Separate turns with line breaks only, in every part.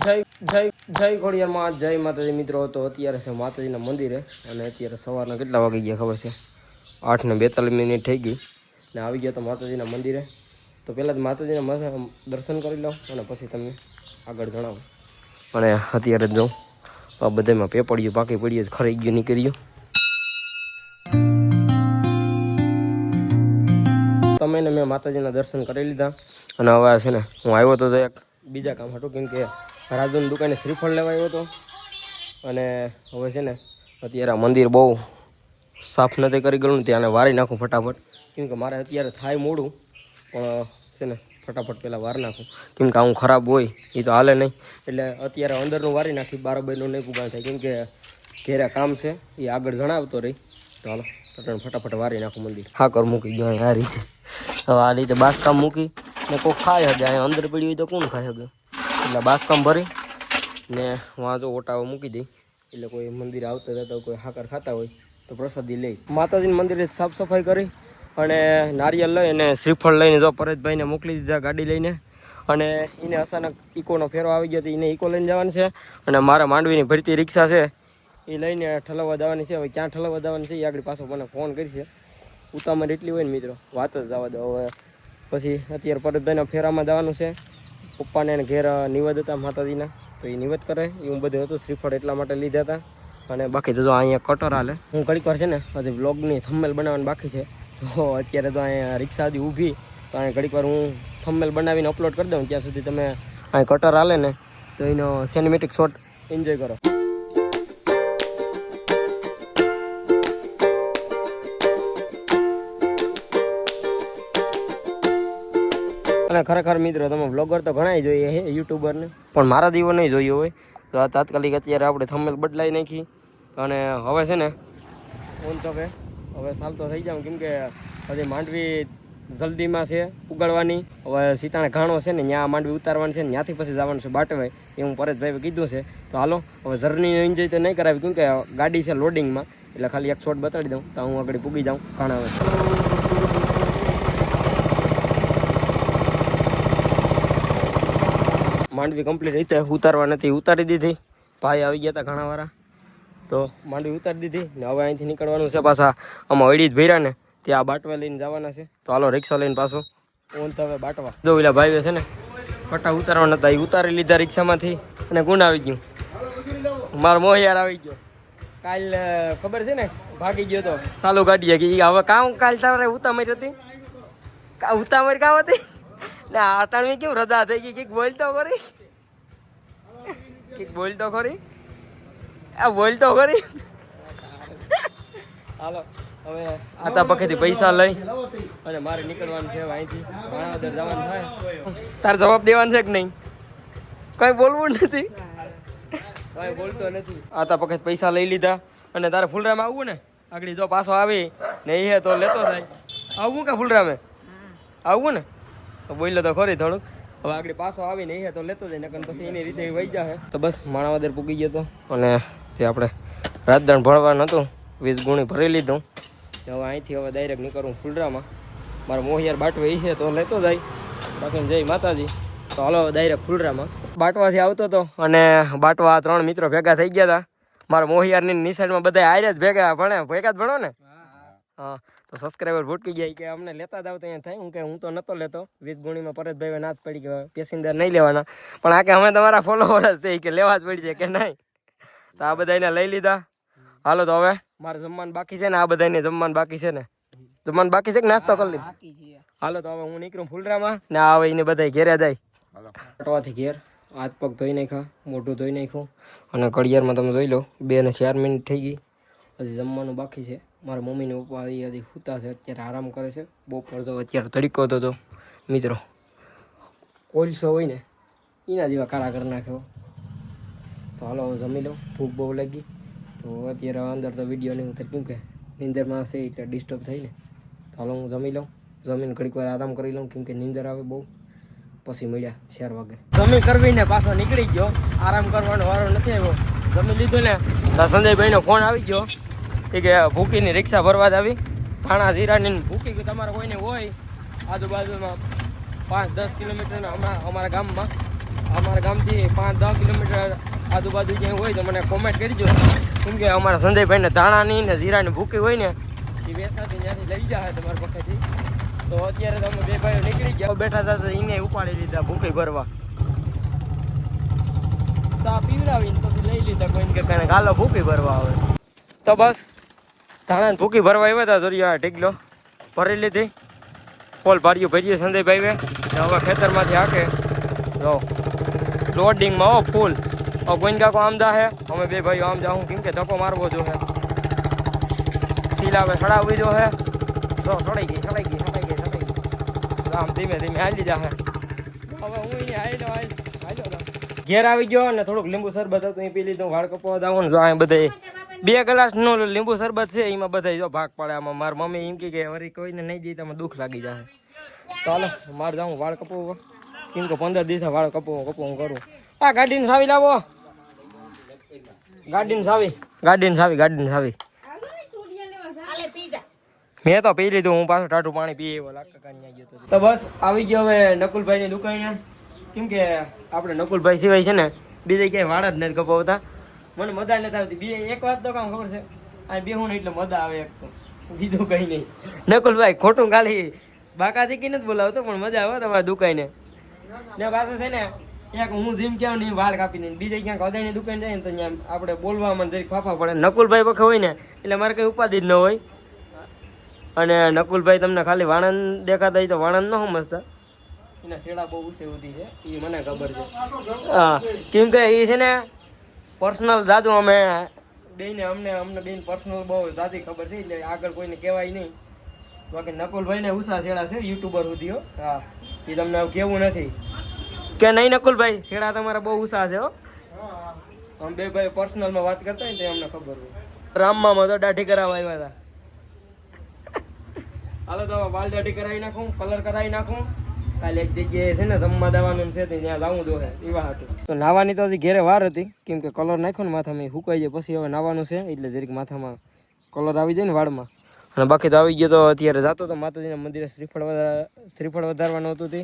જય ખોડિયારમાં જય માતાજી મિત્રો. તો અત્યારે છે માતાજીના મંદિરે અને અત્યારે સવારના કેટલા વાગી ગયા ખબર છે? 8:42 થઈ ગઈ ને આવી ગયા તો માતાજીના મંદિરે. તો પહેલાં જ માતાજીના દર્શન કરી લઉં અને પછી તમને આગળ જણાવું. અને અત્યારે જ જાઉં આ બધામાં પેપડિયું પાકી પડીએ ખરાઈ ગયું નીકળ્યું. તમે ને મેં માતાજીના દર્શન કરી લીધા અને હવે છે ને હું આવ્યો તો એક બીજા કામ હતું, કેમ કે રાજુની દુકાને શ્રીફળ લેવા આવ્યો હતો. અને હવે છે ને અત્યારે આ મંદિર બહુ સાફ નથી કરી ગયું ને ત્યાં વારી નાખું ફટાફટ, કેમ કે મારે અત્યારે થાય મોડું પણ છે ને ફટાફટ પહેલાં વાર નાખું, કેમ કે આવું ખરાબ હોય એ તો હાલે નહીં. એટલે અત્યારે અંદરનું વારી નાખી, બારોબારનું નહીં પુગાણ થાય, કેમ કે ઘેરા કામ છે એ આગળ જણાવતો રહી. તો હાલો ફટાફટ વારી નાખું મંદિર. હા કર મૂકી ગયો આ રીતે. હવે આ રીતે બાસકામ મૂકી ને કોઈ ખાઈ શકે, અહીંયા અંદર પડી હોય તો કોણ ખાઈ શકે? એટલે બાસકામ ભરી ને વાં જો ઓટાઓ મૂકી દઈ, એટલે કોઈ મંદિર આવતા જતા કોઈ હાકર ખાતા હોય તો પ્રસાદી લઈ. માતાજીના મંદિરે સાફ સફાઈ કરી અને નારિયેળ લઈ અને શ્રીફળ લઈને જો પરેશભાઈને મોકલી દીધા ગાડી લઈને. અને એને અચાનક ઇકોનો ફેરો આવી ગયો તો એને ઇકો લઈને જવાનું છે. અને મારા માંડવીની ભરતી રિક્ષા છે એ લઈને ઠલવવા જવાની છે. હવે ક્યાં ઠલવવા જવાની છે એ આગળ પાછો મને ફોન કરશે. ઉતામળ એટલી હોય ને મિત્રો, વાત જ જવા દો. હવે પછી અત્યારે પરેશભાઈના ફેરામાં જવાનું છે. પપ્પાને એને ઘેર નિવેદ હતા માતાજીના, તો એ નિવેદ કરે એવું બધું હતું. શ્રીફળ એટલા માટે લીધા હતા. અને બાકી તો જો અહીંયા કટર હાલે. હું ઘડીક વાર છે ને હજી વ્લોગની થંબનેલ બનાવવાની બાકી છે, તો અત્યારે તો અહીંયા રિક્ષા હતી ઊભી, તો અહીંયા ઘડીક વાર હું થંબનેલ બનાવીને અપલોડ કરી દઉં. ત્યાં સુધી તમે અહીં કટર હાલે ને તો એનો સિનેમેટિક શોટ એન્જોય કરો. અને ખરેખર મિત્રો તમે વ્લોગર તો ઘણા જોઈએ છે યુટ્યુબરને, પણ મારા દીવો નહીં જોયો હોય તો આ તાત્કાલિક અત્યારે આપણે થંબનેલ બદલાઈ નાખી. અને હવે છે ને ઓન તો કે હવે ચાલતો થઈ જાઉં, કેમ કે હજી માંડવી જલ્દીમાં છે ઉગાડવાની. હવે સીતાણે ઘાણો છે ને ત્યાં માંડવી ઉતારવાની છે ને ત્યાંથી પછી જવાનું છે બાટવાય, એ હું પરેશભાઈએ કીધું છે. તો હાલો હવે જર્ની એન્જોય તો નહીં કરાવી, કેમ કે ગાડી છે લોડિંગમાં, એટલે ખાલી એક શોટ બતાડી દઉં તો હું આગળ પૂગી જાઉં ઘાણા. માંડવી કમ્પ્લીટ રીતે ઉતારવા નથી, ઉતારી દીધી. ભાઈ આવી ગયા હતા ઘણા વાળા, તો માંડવી ઉતારી દીધી ને હવે અહીંથી નીકળવાનું છે. પાછા આમાં અડી જ ભર્યા ને ત્યાં બાટવા લઈને જવાના છે. તો હાલો રિક્ષા લઈને પાછો ઓન તો હવે બાટવા જો પેલા ભાઈ છે ને પટ્ટા ઉતારવાના હતા, એ ઉતારી લીધા રિક્ષામાંથી. અને ગુણ આવી ગયું, મારો મોહિયાર આવી ગયો. કાલ ખબર છે ને ભાગી ગયો તો ચાલુ કાઢીએ કે હવે કામ કાલ તારે ઉતામર હતી, ઉતામર કામ હતી ને આટાણવી કેમ રજા થઈ ગઈ? કઈક બોલતો ખરી, કઈક બોલતો ખરી, આ બોલતો ખરી. હાલો હવે આતા પખેથી પૈસા લઈ અને મારે નીકળવાનું છે અહીંથી ભાણાવદર જવાનું થાય. તારે જવાબ દેવાનું છે કે નહીં? કઈ બોલવું નથી, કઈ બોલતો નથી. આતા પખેથી પૈસા લઈ લીધા અને તારે ફૂલરામાં આવવું ને આગળ જો પાછો આવી ને એ તો લેતો થાય. આવવું કે ફૂલરામે આવવું ને તો બોલ્યો તો ખરી થોડુંક. હવે આગળ પાછો આવીને એ તો લેતો જાય ને પછી એની રીતે વહી જાય. તો બસ માણાવદર પૂગી ગયો હતો અને જે આપણે રાજદાણ ભણવાનું હતું 20 ગુણી ભરી લીધું. હવે અહીંથી હવે ડાયરેક્ટ નીકળું ફૂલરામાં. મારો મોહિયાર બાટવે એ છે તો લેતો જાય, બાકી જય માતાજી. તો હાલો ડાયરેક્ટ ફૂલરામાં. બાટવાથી આવતો હતો અને બાટવા 3 મિત્રો ભેગા થઈ ગયા હતા. મારા મોહિયારની નિશાળમાં બધા આયરે જ ભેગા જ ભણો ને. હા તો સબસ્ક્રાઈબર ભૂટકી ગયા કે અમને લેતા જ આવતા અહીંયા થાય. હું કે હું તો નહોતો લેતો, 20 ગુણીમાં પરેશભાઈ નાથ પડી ગયો પેસેન્જર નહીં લેવાના, પણ આ કે અમે તમારા ફોલોવર છે કે લેવા જ પડી છે કે નહીં. તો આ બધા એને લઈ લીધા. હાલો તો હવે મારે જમવાનું બાકી છે ને, આ બધાને જમવાનું બાકી છે ને, જમવાનું બાકી છે કે નાસ્તો કરી લીધો? હાલો તો હવે હું નીકળું ફૂલરામાં ને આવે એને બધા ઘેરે જાય. પટવાથી ઘેર હાથ પગ ધોઈ નાખ્યા, મોઢું ધોઈ નાખ્યું અને ઘડિયાળમાં તમે જોઈ લો 2 ને 4 મિનિટ થઈ ગઈ. હજી જમવાનું બાકી છે. મારા મમ્મીને પપ્પા હજી સૂતા છે, અત્યારે આરામ કરે છે. બપોર તો અત્યારે તડકો હતો મિત્રો, કોલસો હોય ને એના જેવા કાળા કરી નાખ્યો. તો હાલો હું જમી લઉં, ભૂખ બહુ લાગી. તો અત્યારે અંદર તો વિડીયો નહીં ઉતર, કેમ કે નીંદરમાં છે એટલે ડિસ્ટર્બ થઈ ને. તો હાલો હું જમી લઉં, જમીને ઘડીક વાર આરામ કરી લઉં, કેમ કે નીંદર આવે બહુ. પછી મળ્યા 4 વાગે. જમી કરવીને પાછો નીકળી ગયો, આરામ કરવાનો વારો નથી આવ્યો. જમી લીધું ને તો સંજયભાઈનો ફોન આવી ગયો એ કે ભૂકીની રિક્ષા ભરવા જ આવી થાણા જીરાની. ભૂકી તમારે કોઈને હોય આજુબાજુમાં 5-10 કિલોમીટરના અમારા ગામમાં અમારા ગામથી 5-10 કિલોમીટર આજુબાજુ ક્યાંય હોય તો મને કોમેન્ટ કરજો. કેમ કે અમારા સંજયભાઈને ધાણાની ને જીરાની ભૂકી હોય ને એ વેસાથી ત્યાંથી લઈ જાય તમારા પાસેથી. તો અત્યારે તો અમે બે ભાઈઓ નીકળી ગયા બેઠા હતા તો એને ઉપાડી લીધા ભૂકી ભરવા. ચા પીવડાવીને પછી લઈ લીધા કોઈને કે કાંઈ ગાલો ભૂકી ભરવા આવે. તો બસ ધાણાની ભૂકી ભરવા આવ્યા હતા જોરિયા ઢીકલો ભરી લીધી. ફોલ ભાર્યું ભરીએ સંજયભાઈએ. હવે ખેતરમાંથી હાકે જો લોડિંગમાં હો ફૂલ. કોઈને કાકો આમ જાહે અમે બે ભાઈઓ આમ જાઉં કેમ કે ધક્કો મારવો જો હે. સીલાવે સડાવવી જો હે. જો સડાઈ ગઈ આમ ધીમે ધીમે હાલી જાહે. હવે હું અહીંયા હાલ્યો ઘેર આવી ગયો અને થોડુંક લીંબુ શરબત હતું એ પી લીધું. વાળ કપવા જાવ ને જો આ બધે 2 ગ્લાસનું લીંબુ શરબત છે એમાં બધા જો ભાગ પડે. આમાં મારી મમ્મી એમ કે વળી કોઈને નહીં જઈ તમે દુઃખ લાગી જાય. ચાલો મારે જાઉં વાળ કપવા કેમ કે 15 દિવસ વાળ કપવું કરું. આ ગાડીની સાવી લાવો. ગાડીની સાવી મેં તો પી લીધું. હું પાછું ટાટું પાણી પી એવો ગયો તો બસ આવી ગયો હવે નકુલભાઈની દુકાને. કેમ કે આપણે નકુલભાઈ સિવાય છે ને બીજે ક્યાંય વાળ જ નથી કપાવતા. મને મજા નથી આવતી. એક વાત તો કામ ખબર છે આ બેહું ને એટલે મજા આવે. એક તો બીજું કંઈ નહીં. નકુલભાઈ ખોટું ખાલી બાકાથી કી નથી બોલાવતો પણ મજા આવે તમારી દુકાને. ને પાછું છે ને એક હું જીમ ક્યાં ને વાળ કાપી દઈને બીજે ક્યાંક અદાણી દુકાન જાય ને તો ત્યાં આપણે બોલવામાં જરીક ફાફા પડે. નકુલભાઈ વખત હોય ને એટલે મારે કંઈ ઉપાધિ જ ન હોય. અને નકુલભાઈ તમને ખાલી વાણંદ દેખાતા હોય તો વાણંદ ન સમજતા. એના શેડા બહુ ઊંચે ઉધી છે એ મને ખબર છે. હા કેમ કે એ છે ને પર્સનલ જાદુ અમે બેને અમને બેન પર્સનલ બહુ જાદી ખબર છે એટલે આગળ કોઈને કહેવાય નહીં. બાકી નકુલભાઈને ઉષા શેડા છે યુટ્યુબર સુધીઓ. હા એ તમને કેવું નથી કે નહીં નકુલભાઈ શેડા તમારા બહુ ઉષા છે હો. અમે બે ભાઈ પર્સનલમાં વાત કરતા હોય ને તો અમને ખબર હોય. રામમાં તો દાઢી કરાવવા આવ્યા હતા. હાલો તો વાળ દાઢી કરાવી નાખું કલર કરાવી નાખું. કાલે એક જગ્યાએ છે ને જમવા દેવાનું છે ત્યાં જવું દોહે એવા હતું. તો નાવાની તો હજી ઘેરે વાર હતી કેમ કે કલર નાખ્યો ને માથામાં સુકાઈ જાય પછી હવે નાવાનું છે એટલે જરીક માથામાં કલર આવી જાય ને વાળમાં. અને બાકી તો આવી ગયો તો અત્યારે જતો તો માતાજીના મંદિરે શ્રીફળ વધારવાનું હતું તે.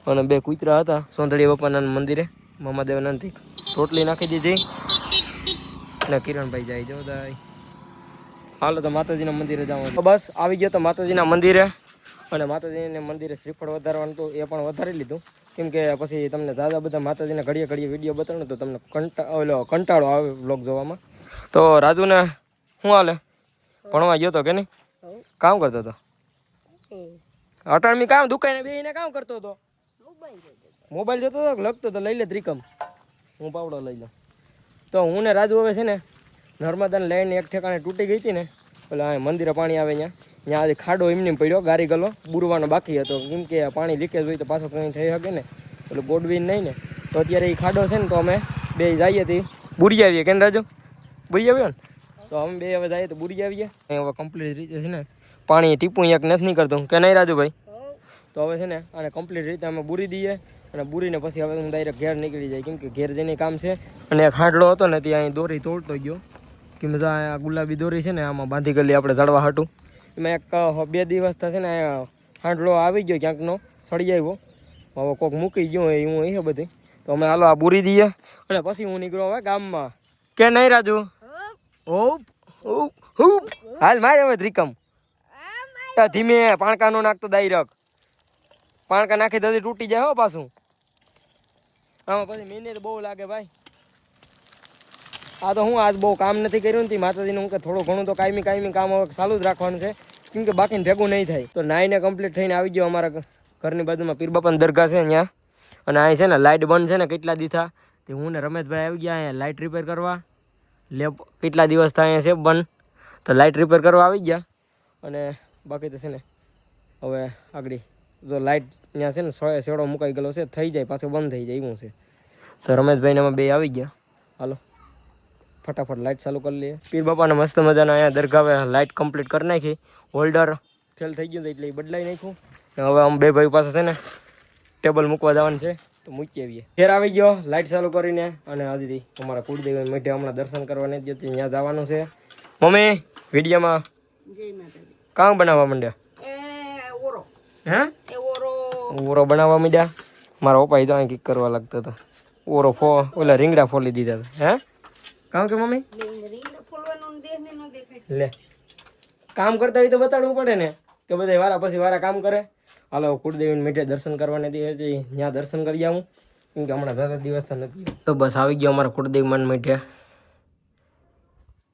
અને 2 કૂતરા હતા સોંધળીયા બાપાના મંદિરે મામાદેવનાથી રોટલી નાખી દીધી અને કિરણભાઈ જાય જો દાય. હાલો તો માતાજીના મંદિરે જવાનું. બસ આવી ગયો તો માતાજીના મંદિરે. અને માતાજીને મંદિરે શ્રીફળ વધારવાનું હતું એ પણ વધારી લીધું. કેમ કે પછી તમને દાદા બધા માતાજીના ઘડીએ વિડીયો બતાવું તો તમને કંટાળો આવે વ્લોગ જોવામાં. તો રાજુને શું હાલે ભણવા ગયો તો કે નહીં કામ કરતો હતો? અટાણમી કામ દુકાને બેહીને કામ કરતો હતો. મોબાઈલ જોતો હતો લખતો તો લઈ લે ત્રિકમ હું પાવડો લઈ લઉં. તો હું ને રાજુ હવે છે ને નર્મદાને લઈને એક ઠેકાણે તૂટી ગઈ હતી ને પેલા મંદિરે પાણી આવે ત્યાં આજે ખાડો એમને પડ્યો ગારી ગલો બુરવાનો બાકી હતો. કેમ કે પાણી લીકેજ હોય તો પાછો કંઈ થઈ શકે ને એટલે ગોડવીને નહીં ને. તો અત્યારે એ ખાડો છે ને તો અમે બે જઈએ હતી બુરી આવીએ કેમ રાજુ બુરી આવ્યો ને તો અમે બે હવે જઈએ તો બુરી આવીએ. હવે કમ્પ્લીટ રીતે છે ને પાણી ટીપું એક નથી નીકળતું કે નહીં રાજુભાઈ? તો હવે છે ને આને કમ્પ્લીટ રીતે અમે બુરી દઈએ અને બુરીને પછી હવે હું ડાયરેક્ટ ઘેર નીકળી જાય. કેમ કે ઘેર જઈને કામ છે. અને એક હાંડલો હતો ને ત્યાં અહીં દોરી તોડતો ગયો કેમ આ ગુલાબી દોરી છે ને આમાં બાંધી ગયેલી આપણે જડવા હાટું. એમાં એક 2 દિવસ થશે ને હાંડલો આવી ગયો ક્યાંકનો સળી આવ્યો. હવે કોઈક મૂકી ગયો હોય હું એ બધી. તો અમે હાલો આ બુરી દઈએ અને પછી હું નીકળો હવે ગામમાં કે નહીં રાજુ? હાલ મારે હવે ત્રિકમ ધીમે પાણકા નો નાખતો ડાયરેક્ટ પાણકા નાખી દધી તૂટી જાય હો પાછું. આમાં પછી મહેનત બહુ લાગે ભાઈ. આ તો હું આજ બહુ કામ નથી કર્યું ને માતાજીનું હું કે થોડું ઘણું તો કાયમી કામ હવે ચાલુ જ રાખવાનું છે કેમ કે બાકીને ભેગું નહીં થાય. તો નાઈને કમ્પ્લીટ થઈને આવી ગયો અમારા ઘરની બાજુમાં પીર બાપાની દરગાહ છે ત્યાં. અને અહીં છે ને લાઇટ બંધ છે ને કેટલા દીથા તે હું ને રમેશભાઈ આવી ગયા અહીંયા લાઇટ રિપેર કરવા. લેબ કેટલા દિવસ થાય અહીંયા છે બંધ તો લાઇટ રિપેર કરવા આવી ગયા. અને બાકી તો છે ને હવે આગળ જો લાઇટ ત્યાં છે ને શેડો મુકાઈ ગયેલો છે થઈ જાય પાછો બંધ થઈ જાય એવું છે. તો રમેશભાઈને અમે બે આવી ગયા. હાલો ફટાફટ લાઇટ ચાલુ કરી લઈએ. પીર બાપાને મસ્ત મજાના અહીંયા દરગાવે લાઇટ કમ્પ્લીટ કરી નાખી. હોલ્ડર ફેલ થઈ ગયું એટલે એ બદલાઈ નાખ્યું. હવે અમે બે ભાઈ પાસે છે ને ટેબલ મૂકવા જવાનું છે તો મૂકી આવીએ. ફેર આવી ગયો લાઇટ ચાલુ કરીને. અને હજી અમારા કુળદેવી મેઢે હમણાં દર્શન કરવા નથી જતી ત્યાં જવાનું છે. મમ્મી વિડીયોમાં કામ બનાવવા માંડ્યા હે ઓરો બનાવવા માંડ્યા. મારા પપ્પા તો અહીં કિક કરવા લાગતા હતા ઓરો ઓલા રીંગણા ફોલી દીધા હતા. હે કામ કે મમ્મી લે કામ કરતા હોય તો બતાડવું પડે ને કે બધા વારા પછી વારા કામ કરે. હાલો કુળદેવીને મીઠે દર્શન કરવાને દે ત્યાં દર્શન કરી આવું કેમ કે હમણાં 10 દિવસ તો નથી. તો બસ આવી ગયો અમારા કુળદેવી મન મીઠે.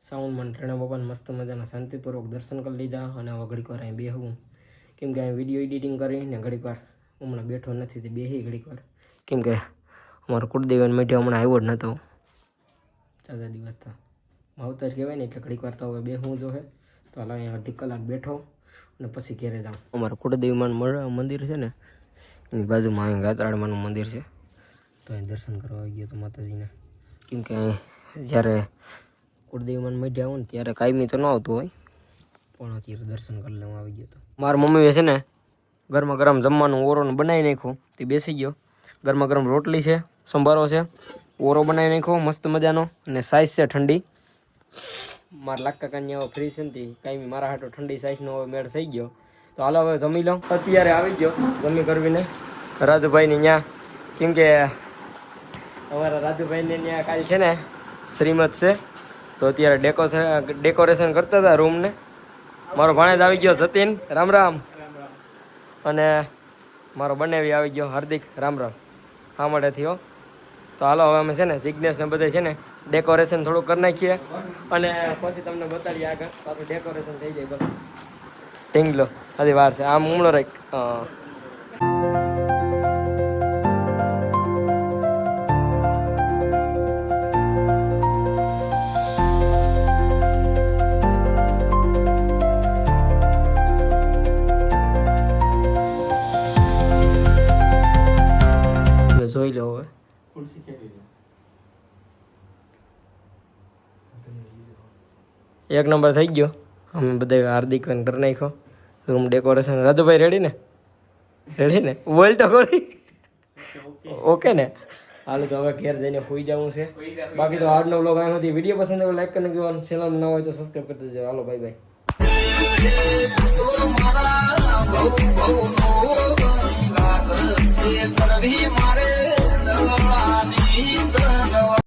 સાઉન્ડ મન ટ્રેણા બાપાને મસ્ત મજાના શાંતિપૂર્વક દર્શન કરી લીધા અને હવે ઘડીક વાર અહીં બેહવું કેમ કે અહીં વિડીયો એડિટિંગ કરીને ઘડીક વાર હમણાં બેઠો નથી તે બેહી ઘડીક વાર કેમ કે અમારો કુળદેવી મીઠે હમણાં આવ્યો જ નહોતો 4 દિવસ તો માવતર કહેવાય ને એટલે ઘડીક વાર તો હવે બેહવું જો હે તો હાલ અહીંયા અડધી કલાક બેઠો અને પછી ઘેરે જાઉં. અમારું કુળદેવીમાનું મંદિર છે ને એની બાજુમાં અહીં ગાત્રાળમાનું મંદિર છે તો અહીં દર્શન કરવા આવી ગયો તો માતાજીને કેમ કે જ્યારે કુળદેવીમાન મઢે આવું ને ત્યારે કાયમી તો ન આવતું હોય પણ અત્યારે દર્શન કરી લેવા આવી ગયો તો. મારા મમ્મીએ છે ને ગરમા ગરમ જમવાનું ઓરોને બનાવી નાખ્યું તે બેસી ગયો. ગરમા ગરમ રોટલી છે, સંભારો છે, ઓરો બનાવી નાખ્યો મસ્ત મજાનો અને સાઈઝ છે ઠંડી. મારા લાકા કાન્યા ફ્રી છે ને કાંઈ મારા હાટો ઠંડી સાઈઝનો મેળ થઈ ગયો તો હાલો હવે જમી લો. અત્યારે આવી ગયો જમી કરવીને રાજુભાઈને ત્યાં કેમ કે અમારા રાજુભાઈને ત્યાં કાલ છે ને શ્રીમત છે તો અત્યારે ડેકોરેશન કરતા હતા રૂમને. મારો ભાણેજ આવી ગયો જતીન રામ રામ અને મારો બંનેવી આવી ગયો હાર્દિક રામ રામ હા માટે થયો. તો હાલો હવે અમે છે ને જિજ્ઞેશ ને બધે છે ને ડેકોરેશન થોડું કરી નાખીએ અને પછી તમને બતાડીએ આગળ પાછું ડેકોરેશન થઈ જાય બસ. ઢીંગલો હજી વાર છે આમ ઉમળો રાખ. જોઈ લો હવે એક નંબર થઈ ગયો. અમે બધા હાર્દિક કરી નાખ્યો રૂમ ડેકોરેશન. રાજુભાઈ રેડી ને બોલ તો કરી ઓકે ને. હાલ તો હવે ઘેર જઈને સુઈ જવું છે. બાકી તો આજનો વ્લોગ આવ્યો નથી. વિડીયો પસંદ આવે લાઈક કરી નાખજો. ચેનલ ન હોય તો સબસ્ક્રાઈબ કરી દેજો. હાલો બાય બાય.